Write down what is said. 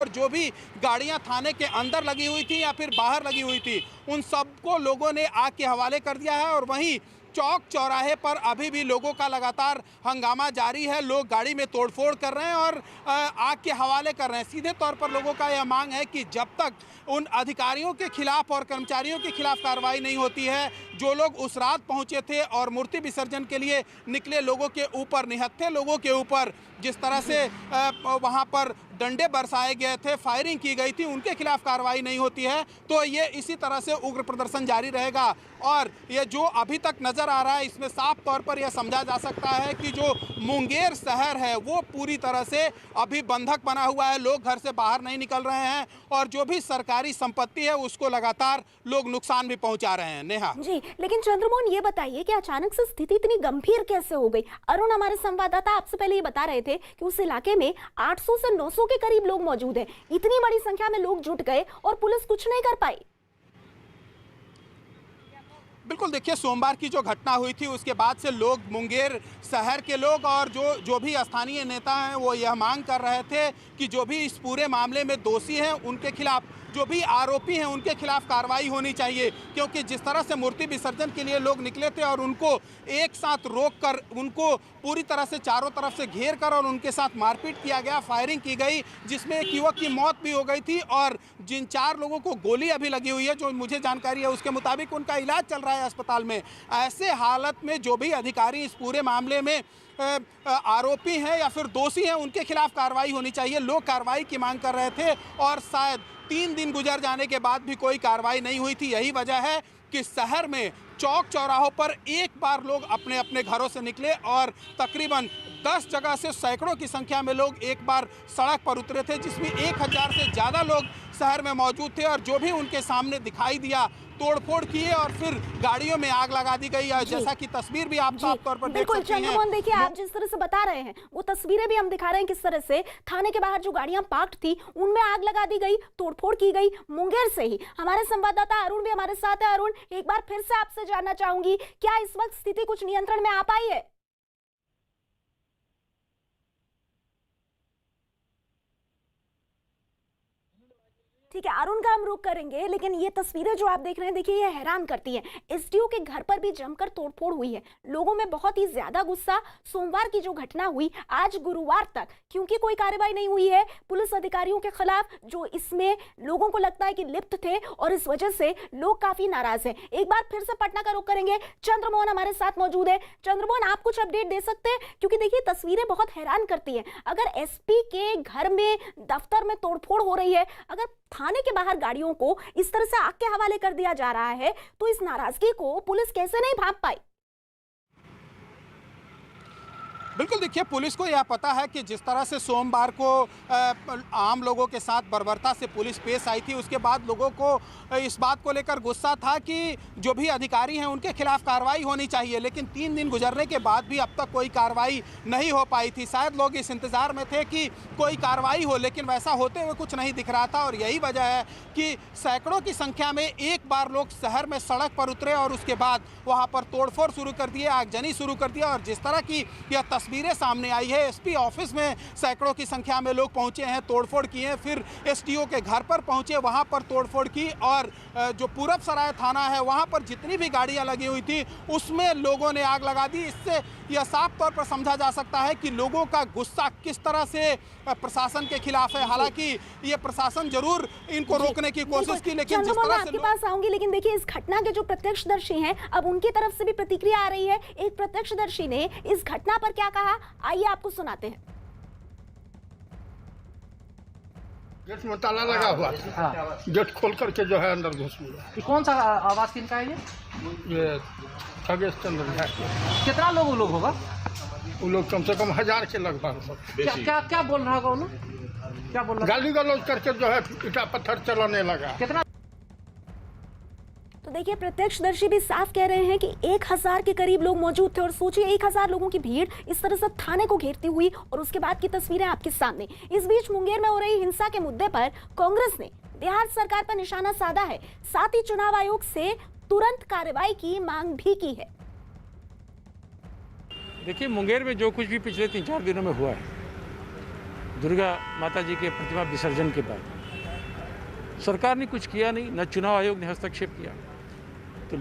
और जो भी गाड़ियां थाने के अंदर लगी हुई थी या फिर बाहर लगी हुई थी, उन सबको लोगों ने आग के हवाले कर दिया है। और वहीं चौक चौराहे पर अभी भी लोगों का लगातार हंगामा जारी है। लोग गाड़ी में तोड़फोड़ कर रहे हैं और आग के हवाले कर रहे हैं। सीधे तौर पर लोगों का यह मांग है कि जब तक उन अधिकारियों के खिलाफ और कर्मचारियों के खिलाफ कार्रवाई नहीं होती है, जो लोग उस रात पहुंचे थे और मूर्ति विसर्जन के लिए निकले लोगों के ऊपर, निहत्थे लोगों के ऊपर जिस तरह से वहां पर डंडे बरसाए गए थे, फायरिंग की गई थी, उनके खिलाफ कार्रवाई नहीं होती है, तो ये इसी तरह से उग्र प्रदर्शन जारी रहेगा। और ये जो अभी तक नजर आ रहा है, इसमें साफ तौर पर यह समझा जा सकता है कि जो मुंगेर शहर है वो पूरी तरह से अभी बंधक बना हुआ है। लोग घर से बाहर नहीं निकल रहे हैं और जो भी सरकारी संपत्ति है उसको लगातार लोग नुकसान भी पहुंचा रहे हैं। नेहा जी, लेकिन चंद्रमोहन ये बताइए कि अचानक से स्थिति इतनी गंभीर कैसे हो गई? अरुण, हमारे संवाददाता आपसे पहले ये बता रहे थे कि उस इलाके में 800 से 900 के करीब लोग मौजूद हैं। इतनी बड़ी संख्या में लोग जुट गए और पुलिस कुछ नहीं कर पाई। बिल्कुल, देखिए, सोमवार की जो घटना हुई थी उसके बाद से लोग, मुंगेर शहर के लोग और जो भी स्थानीय नेता हैं वो यह मांग कर रहे थे कि जो भी इस पूरे मामले में दोषी हैं उनके खिलाफ, जो भी आरोपी हैं उनके खिलाफ कार्रवाई होनी चाहिए। क्योंकि जिस तरह से मूर्ति विसर्जन के लिए लोग निकले थे और उनको एक साथ रोककर उनको पूरी तरह से चारों तरफ से घेर कर और उनके साथ मारपीट किया गया, फायरिंग की गई, जिसमें एक युवक की मौत भी हो गई थी और जिन 4 लोगों को गोली अभी लगी हुई है, जो मुझे जानकारी है उसके मुताबिक उनका इलाज चल रहा है अस्पताल में। ऐसे हालत में जो भी अधिकारी इस पूरे मामले में आरोपी हैं या फिर दोषी हैं उनके खिलाफ कार्रवाई होनी चाहिए। लोग कार्रवाई की मांग कर रहे थे और शायद 3 दिन गुजर जाने के बाद भी कोई कार्रवाई नहीं हुई थी। यही वजह है कि शहर में चौक चौराहों पर एक बार लोग अपने अपने घरों से निकले और तकरीबन 10 जगह से सैकड़ों की संख्या में लोग एक बार सड़क पर उतरे थे, जिसमें 1000 से ज़्यादा लोग शहर में मौजूद थे। और जो भी उनके सामने दिखाई दिया तोड़फोड़ किए और फिर गाड़ियों में आग लगा दी गई। जैसा कि तस्वीर भी आप साफ तौर पर देख सकते हैं। चंद्रमोहन, देखिए, आप जिस तरह से बता रहे हैं वो तस्वीरें भी हम दिखा रहे हैं, किस तरह से थाने के बाहर जो गाड़ियां पार्क्ड थी उनमें आग लगा दी गई, तोड़फोड़ की गई। मुंगेर से ही हमारे संवाददाता अरुण भी हमारे साथ है। अरुण, एक बार फिर से आपसे जानना चाहूंगी, क्या इस वक्त स्थिति कुछ नियंत्रण में आ पाई है? ठीक है, अरुण का हम रुख करेंगे, लेकिन ये तस्वीरें जो आप देख रहे हैं, देखिए, ये हैरान करती हैं। एसडीओ के घर पर भी जमकर तोड़फोड़ हुई है। लोगों में बहुत ही ज्यादा गुस्सा। सोमवार की जो घटना हुई, आज गुरुवार तक क्योंकि कोई कार्रवाई नहीं हुई है पुलिस अधिकारियों के खिलाफ, जो इसमें लोगों को लगता है कि लिप्त थे, और इस वजह से लोग काफी नाराज हैं। एक बार फिर से पटना का रुख करेंगे। चंद्रमोहन हमारे साथ मौजूद है। चंद्रमोहन, आप कुछ अपडेट दे सकते हैं? क्योंकि देखिए, तस्वीरें बहुत हैरान करती हैं। अगर एसपी के घर में, दफ्तर में तोड़फोड़ हो रही है, अगर थाने के बाहर गाड़ियों को इस तरह से आग के हवाले कर दिया जा रहा है, तो इस नाराजगी को पुलिस कैसे नहीं भांप पाई? बिल्कुल, देखिए, पुलिस को यह पता है कि जिस तरह से सोमवार को आम लोगों के साथ बर्बरता से पुलिस पेश आई थी, उसके बाद लोगों को इस बात को लेकर गुस्सा था कि जो भी अधिकारी हैं उनके खिलाफ कार्रवाई होनी चाहिए। लेकिन 3 दिन गुजरने के बाद भी अब तक कोई कार्रवाई नहीं हो पाई थी। शायद लोग इस इंतजार में थे कि कोई कार्रवाई हो, लेकिन वैसा होते हुए कुछ नहीं दिख रहा था। और यही वजह है कि सैकड़ों की संख्या में एक बार लोग शहर में सड़क पर उतरे और उसके बाद वहाँ पर तोड़फोड़ शुरू कर दिए, आगजनी शुरू कर दिया। और जिस तरह की यह तस्वीरें सामने आई है, एसपी ऑफिस में सैकड़ों की संख्या में लोग पहुंचे हैं, तोड़फोड़ किए, फिर एसडीओ के घर पर पहुंचे, वहां पर तोड़फोड़ की। और जो पूरब सराय थाना है वहां पर जितनी भी गाड़ियां लगी हुई थी उसमें लोगों ने आग लगा दी। इससे यह साफ तौर पर समझा जा सकता है कि लोगों का गुस्सा किस तरह से प्रशासन के खिलाफ है। हालांकि ये प्रशासन जरूर इनको रोकने की कोशिश की, लेकिन जिस तरह से आपके पास आऊंगी, लेकिन देखिए, इस घटना के जो प्रत्यक्षदर्शी हैं, अब उनकी तरफ से भी प्रतिक्रिया आ रही है। एक प्रत्यक्षदर्शी ने इस घटना पर क्या कहा, आइए आपको सुनाते हैं। गेट में ताला लगा हुआ था। हाँ। गेट खोल करके जो है अंदर घुस गया। कौन सा आवाज किनका है ये खगेश चंद्र है। कितना लोग होगा? वो लोग कम से कम 1000 के लगभग। क्या बोल रहा होगा उन्होंने? क्या बोल रहा? गाली गलौज करके जो है ईटा पत्थर चलाने लगा। कितना? तो देखिए, प्रत्यक्षदर्शी भी साफ कह रहे हैं कि 1000 के करीब लोग मौजूद थे। और सोचिए, 1000 लोगों की भीड़ इस तरह से थाने को घेरती हुई, और उसके बाद की तस्वीरें आपके सामने। इस बीच मुंगेर में हो रही हिंसा के मुद्दे पर कांग्रेस ने बिहार सरकार पर निशाना साधा है। साथ ही चुनाव आयोग से तुरंत कार्रवाई की मांग भी की है। देखिए, मुंगेर में जो कुछ भी पिछले 3-4 दिनों में हुआ है, दुर्गा माता जी के प्रतिमा विसर्जन के बाद। सरकार ने कुछ किया नहीं, न चुनाव आयोग ने हस्तक्षेप किया।